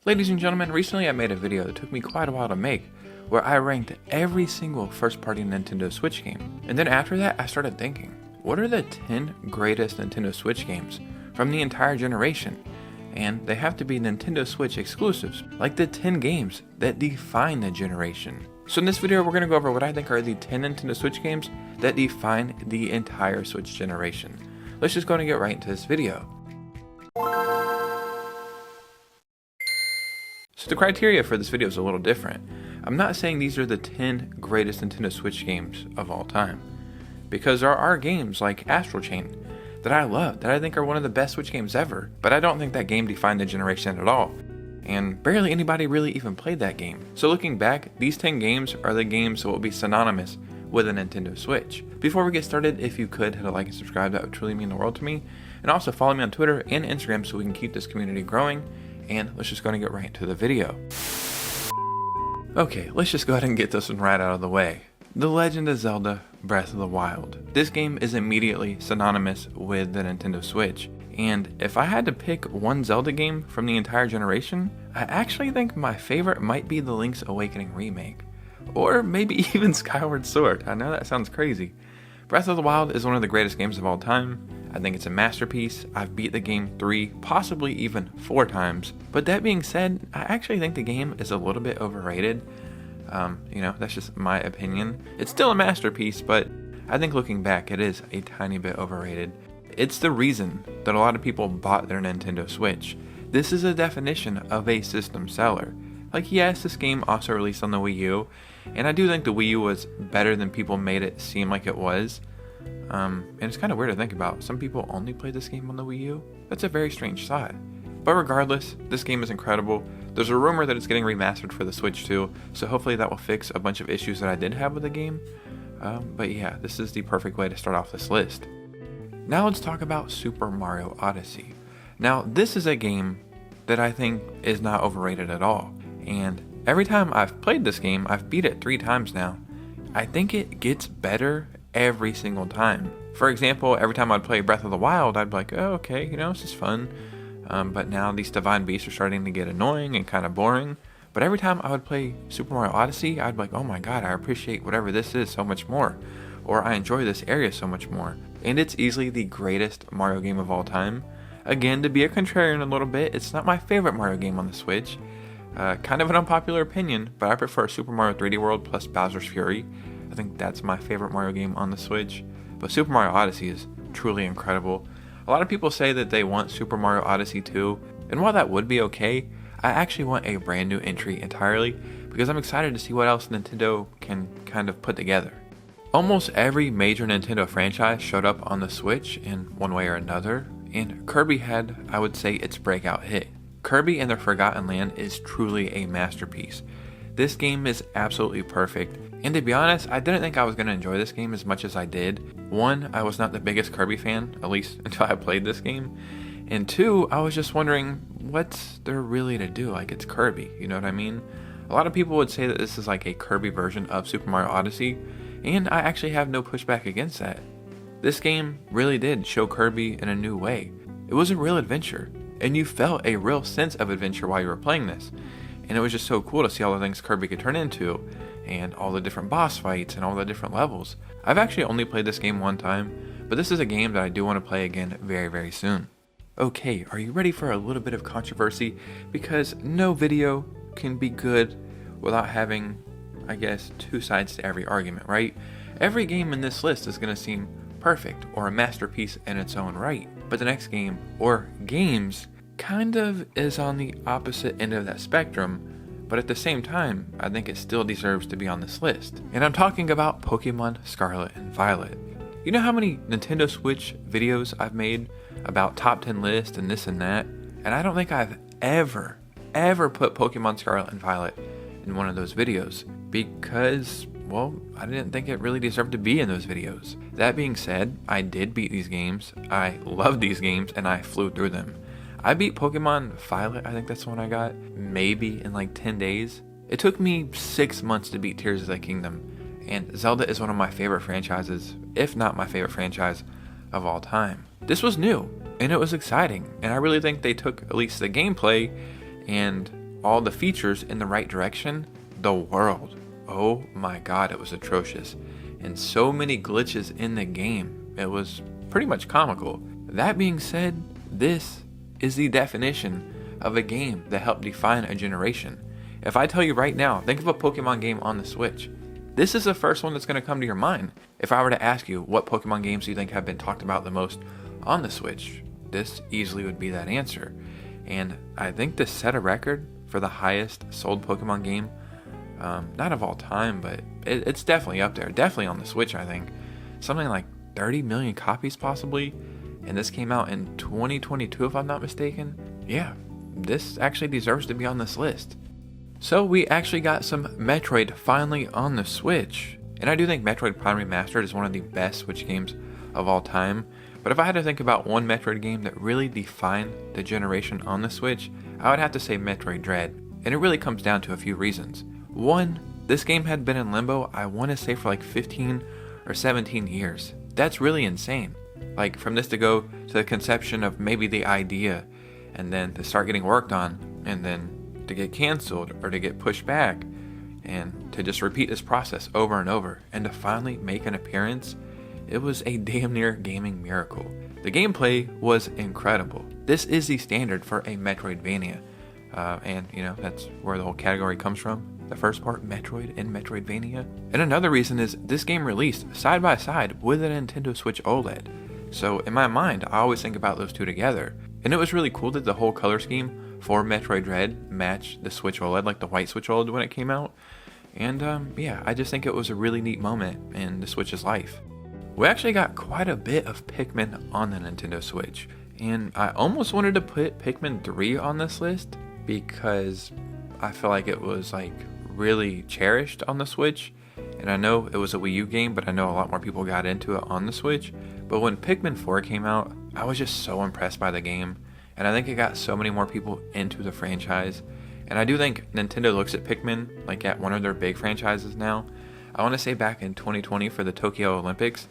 Ladies and gentlemen, recently I made a video that took me quite a while to make, where I ranked every single first-party Nintendo Switch game. And then after that, I started thinking, what are the 10 greatest Nintendo Switch games from the entire generation? And they have to be Nintendo Switch exclusives, like the 10 games that define the generation. So in this video, we're going to go over what I think are the 10 Nintendo Switch games that define the entire Switch generation. Let's just go and get right into this video. So the criteria for this video is a little different. I'm not saying these are the 10 greatest Nintendo Switch games of all time, because there are games like Astral Chain that I love, that I think are one of the best Switch games ever, but I don't think that game defined the generation at all, and barely anybody really even played that game. So looking back, these 10 games are the games that will be synonymous with a Nintendo Switch. Before we get started, if you could hit a like and subscribe, that would truly mean the world to me, and also follow me on Twitter and Instagram so we can keep this community growing. And let's just go and get right into the video. Okay, let's just go ahead and get this one right out of the way. The Legend of Zelda Breath of the Wild. This game is immediately synonymous with the Nintendo Switch. And if I had to pick one Zelda game from the entire generation, I actually think my favorite might be the Link's Awakening remake. Or maybe even Skyward Sword. I know that sounds crazy. Breath of the Wild is one of the greatest games of all time. I think it's a masterpiece. I've beat the game 3, possibly even 4 times. But that being said, I actually think the game is a little bit overrated. That's just my opinion. It's still a masterpiece, but I think looking back, it is a tiny bit overrated. It's the reason that a lot of people bought their Nintendo Switch. This is a definition of a system seller. Like, yes, this game also released on the Wii U, and I do think the Wii U was better than people made it seem like it was. And it's kind of weird to think about. Some people only played this game on the Wii U. That's a very strange thought. But regardless, this game is incredible. There's a rumor that it's getting remastered for the Switch too, so hopefully that will fix a bunch of issues that I did have with the game. But yeah, this is the perfect way to start off this list. Now let's talk about Super Mario Odyssey. Now this is a game that I think is not overrated at all. And every time I've played this game, I've beat it 3 times now. I think it gets better every single time. For example, every time I'd play Breath of the Wild, I'd be like, oh, okay, this is fun. But now these divine beasts are starting to get annoying and kind of boring. But every time I would play Super Mario Odyssey, I'd be like, oh my god, I appreciate whatever this is so much more. Or I enjoy this area so much more. And it's easily the greatest Mario game of all time. Again, to be a contrarian a little bit, it's not my favorite Mario game on the Switch. Kind of an unpopular opinion, but I prefer Super Mario 3D World plus Bowser's Fury. I think that's my favorite Mario game on the Switch. But Super Mario Odyssey is truly incredible. A lot of people say that they want Super Mario Odyssey 2, and while that would be okay, I actually want a brand new entry entirely, because I'm excited to see what else Nintendo can kind of put together. Almost every major Nintendo franchise showed up on the Switch in one way or another, and Kirby had, I would say, its breakout hit. Kirby and the Forgotten Land is truly a masterpiece. This game is absolutely perfect, and to be honest, I didn't think I was going to enjoy this game as much as I did. 1, I was not the biggest Kirby fan, at least until I played this game, and 2, I was just wondering, what's there really to do? Like, it's Kirby, you know what I mean? A lot of people would say that this is like a Kirby version of Super Mario Odyssey, and I actually have no pushback against that. This game really did show Kirby in a new way. It was a real adventure, and you felt a real sense of adventure while you were playing this. And it was just so cool to see all the things Kirby could turn into, and all the different boss fights, and all the different levels. I've actually only played this game one time, but this is a game that I do want to play again very, very soon. Okay, are you ready for a little bit of controversy? Because no video can be good without having, I guess, 2 sides to every argument, right? Every game in this list is going to seem perfect, or a masterpiece in its own right. But the next game, or games, kind of is on the opposite end of that spectrum, but at the same time, I think it still deserves to be on this list. And I'm talking about Pokemon Scarlet and Violet. You know how many Nintendo Switch videos I've made about top 10 lists and this and that? And I don't think I've ever put Pokemon Scarlet and Violet in one of those videos, because, well, I didn't think it really deserved to be in those videos. That being said, I did beat these games, I love these games, and I flew through them. I beat Pokemon Violet, I think that's the one I got, maybe in like 10 days. It took me 6 months to beat Tears of the Kingdom, and Zelda is one of my favorite franchises, if not my favorite franchise of all time. This was new, and it was exciting, and I really think they took at least the gameplay and all the features in the right direction, the world, oh my god, it was atrocious. And so many glitches in the game, it was pretty much comical. That being said, this is the definition of a game that helped define a generation. If I tell you right now, think of a Pokemon game on the Switch. This is the first one that's going to come to your mind. If I were to ask you what Pokemon games do you think have been talked about the most on the Switch, this easily would be that answer. And I think this set a record for the highest sold Pokemon game, not of all time, but it's definitely up there. Definitely on the Switch, I think. Something like 30 million copies possibly. And this came out in 2022 if I'm not mistaken. Yeah, this actually deserves to be on this list. So we actually got some Metroid finally on the Switch. And I do think Metroid Prime Remastered is one of the best Switch games of all time. But if I had to think about one Metroid game that really defined the generation on the Switch, I would have to say Metroid Dread. And it really comes down to a few reasons. One, this game had been in limbo, I want to say for like 15 or 17 years. That's really insane. Like from this to go to the conception of maybe the idea, and then to start getting worked on, and then to get canceled or to get pushed back, and to just repeat this process over and over, and to finally make an appearance, it was a damn near gaming miracle. The gameplay was incredible. This is the standard for a Metroidvania, and you know, that's where the whole category comes from. The first part, Metroid and Metroidvania. And another reason is this game released side by side with a Nintendo Switch OLED. So in my mind, I always think about those two together. And it was really cool that the whole color scheme for Metroid Dread matched the Switch OLED, like the white Switch OLED when it came out. And yeah, I just think it was a really neat moment in the Switch's life. We actually got quite a bit of Pikmin on the Nintendo Switch. And I almost wanted to put Pikmin 3 on this list because I feel like it was like really cherished on the Switch. And I know it was a Wii U game, but I know a lot more people got into it on the Switch. But when Pikmin 4 came out, I was just so impressed by the game. And I think it got so many more people into the franchise. And I do think Nintendo looks at Pikmin like at one of their big franchises now. I want to say back in 2020 for the Tokyo Olympics,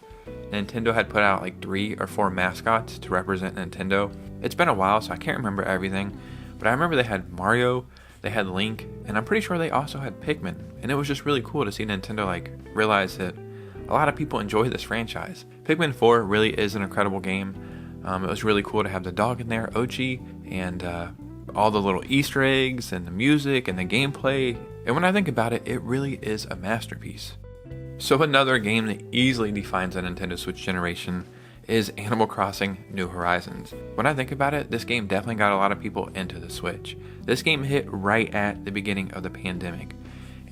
Nintendo had put out like 3 or 4 mascots to represent Nintendo. It's been a while, so I can't remember everything. But I remember they had Mario, they had Link, and I'm pretty sure they also had Pikmin. And it was just really cool to see Nintendo like realize that a lot of people enjoy this franchise. Pikmin 4 really is an incredible game. It was really cool to have the dog in there, Ochi, and all the little Easter eggs and the music and the gameplay. And when I think about it, it really is a masterpiece. So another game that easily defines a Nintendo Switch generation is Animal Crossing New Horizons. When I think about it, this game definitely got a lot of people into the Switch. This game hit right at the beginning of the pandemic.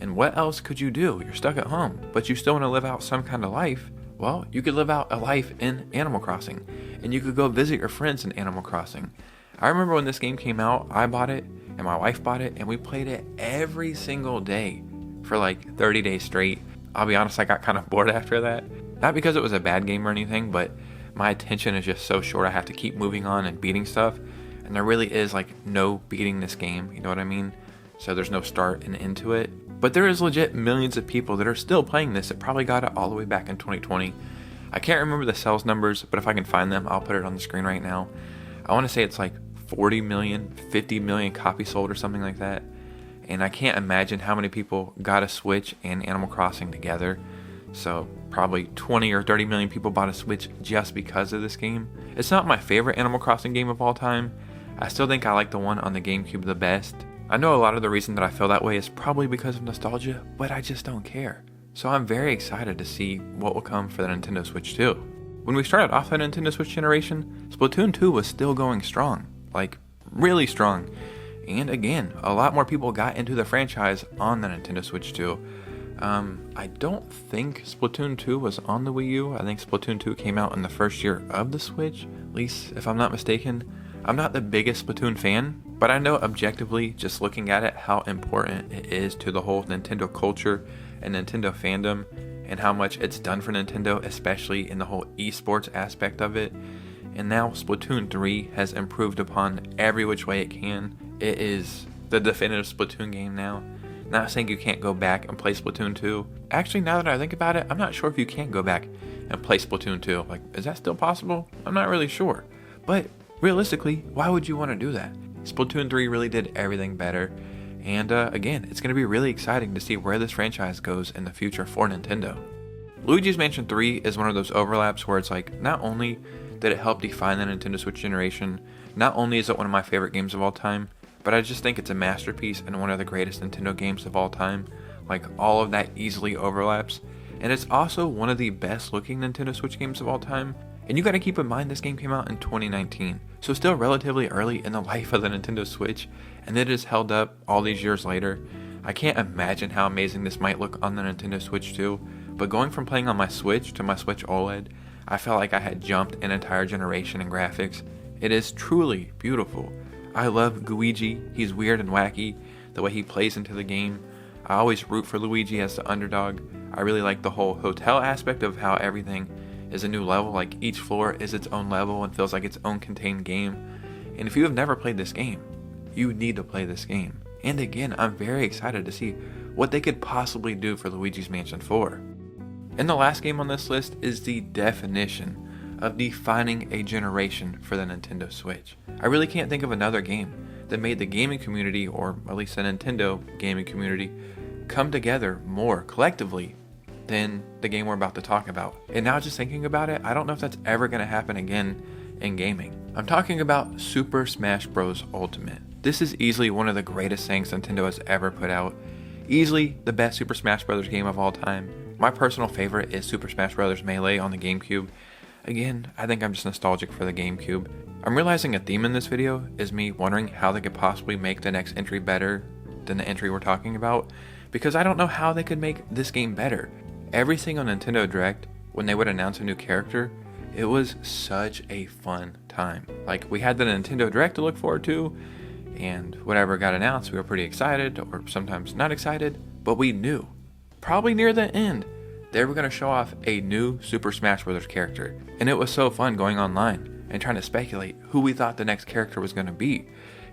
And what else could you do? You're stuck at home, but you still want to live out some kind of life. Well, you could live out a life in Animal Crossing, and you could go visit your friends in Animal Crossing. I remember when this game came out, I bought it, and my wife bought it, and we played it every single day for like 30 days straight. I'll be honest, I got kind of bored after that. Not because it was a bad game or anything, but my attention is just so short. I have to keep moving on and beating stuff, and there really is like no beating this game, you know what I mean? So there's no start and end to it. But there is legit millions of people that are still playing this that probably got it all the way back in 2020. I can't remember the sales numbers, but if I can find them, I'll put it on the screen right now. I want to say it's like 40 million, 50 million copies sold or something like that. And I can't imagine how many people got a Switch and Animal Crossing together. So probably 20 or 30 million people bought a Switch just because of this game. It's not my favorite Animal Crossing game of all time. I still think I like the one on the GameCube the best. I know a lot of the reason that I feel that way is probably because of nostalgia, but I just don't care. So I'm very excited to see what will come for the Nintendo Switch 2. When we started off the Nintendo Switch generation, Splatoon 2 was still going strong, like really strong. And again, a lot more people got into the franchise on the Nintendo Switch 2. I don't think Splatoon 2 was on the Wii U. I think Splatoon 2 came out in the first year of the Switch, at least if I'm not mistaken. I'm not the biggest Splatoon fan, but I know objectively, just looking at it, how important it is to the whole Nintendo culture and Nintendo fandom, and how much it's done for Nintendo, especially in the whole esports aspect of it. And now Splatoon 3 has improved upon every which way it can. It is the definitive Splatoon game now. Not saying you can't go back and play Splatoon 2. Actually, now that I think about it, I'm not sure if you can go back and play Splatoon 2. Like, is that still possible? I'm not really sure. But realistically, why would you want to do that? Splatoon 3 really did everything better. And again, it's going to be really exciting to see where this franchise goes in the future for Nintendo. Luigi's Mansion 3 is one of those overlaps where it's like, not only did it help define the Nintendo Switch generation, not only is it one of my favorite games of all time, but I just think it's a masterpiece and one of the greatest Nintendo games of all time. Like, all of that easily overlaps. And it's also one of the best looking Nintendo Switch games of all time. And you gotta keep in mind this game came out in 2019, so still relatively early in the life of the Nintendo Switch, and it is held up all these years later. I can't imagine how amazing this might look on the Nintendo Switch too, but going from playing on my Switch to my Switch OLED, I felt like I had jumped an entire generation in graphics. It is truly beautiful. I love Luigi, he's weird and wacky, the way he plays into the game. I always root for Luigi as the underdog. I really like the whole hotel aspect of how everything is a new level, like each floor is its own level and feels like its own contained game. And if you have never played this game, you need to play this game. And again, I'm very excited to see what they could possibly do for Luigi's Mansion 4. And the last game on this list is the definition of defining a generation for the Nintendo Switch. I really can't think of another game that made the gaming community, or at least the Nintendo gaming community, come together more collectively than the game we're about to talk about. And now just thinking about it, I don't know if that's ever going to happen again in gaming. I'm talking about Super Smash Bros. Ultimate. This is easily one of the greatest things Nintendo has ever put out. Easily the best Super Smash Bros. Game of all time. My personal favorite is Super Smash Bros. Melee on the GameCube. Again, I think I'm just nostalgic for the GameCube. I'm realizing a theme in this video is me wondering how they could possibly make the next entry better than the entry we're talking about, because I don't know how they could make this game better. Everything on Nintendo Direct, when they would announce a new character, it was such a fun time. Like, we had the Nintendo Direct to look forward to, and whatever got announced, we were pretty excited, or sometimes not excited, but we knew, probably near the end, they were going to show off a new Super Smash Bros. Character. And it was so fun going online and trying to speculate who we thought the next character was going to be.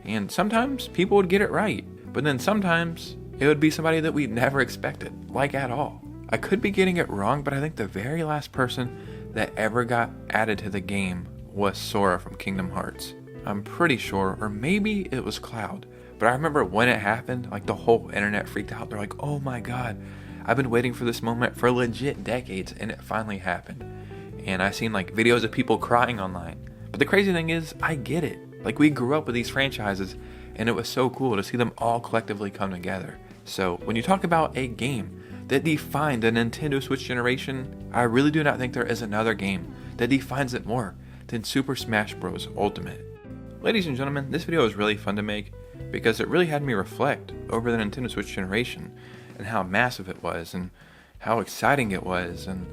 And sometimes people would get it right, but then sometimes it would be somebody that we never expected, like at all. I could be getting it wrong, but I think the very last person that ever got added to the game was Sora from Kingdom Hearts. I'm pretty sure, or maybe it was Cloud. But I remember when it happened, like the whole internet freaked out. They're like, oh my god, I've been waiting for this moment for legit decades, and it finally happened. And I've seen like videos of people crying online. But the crazy thing is, I get it. Like, we grew up with these franchises, and it was so cool to see them all collectively come together. So when you talk about a game that defined the Nintendo Switch generation, I really do not think there is another game that defines it more than Super Smash Bros. Ultimate. Ladies and gentlemen, this video was really fun to make because it really had me reflect over the Nintendo Switch generation and how massive it was and how exciting it was. And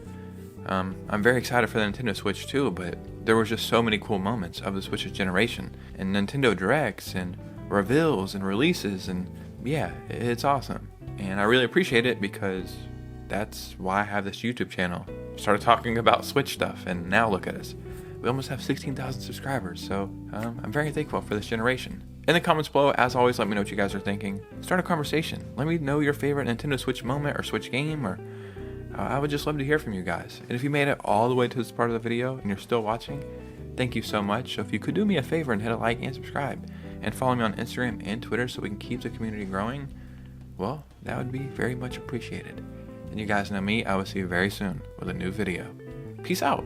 I'm very excited for the Nintendo Switch too, but there was just so many cool moments of the Switch's generation and Nintendo Directs and reveals and releases, and yeah, it's awesome. And I really appreciate it because that's why I have this YouTube channel. Started talking about Switch stuff, and now look at us. We almost have 16,000 subscribers, so I'm very thankful for this generation. In the comments below, as always, let me know what you guys are thinking. Start a conversation. Let me know your favorite Nintendo Switch moment or Switch game, or I would just love to hear from you guys. And if you made it all the way to this part of the video and you're still watching, thank you so much. So if you could do me a favor and hit a like and subscribe, and follow me on Instagram and Twitter so we can keep the community growing, well, that would be very much appreciated. And you guys know me, I will see you very soon with a new video. Peace out.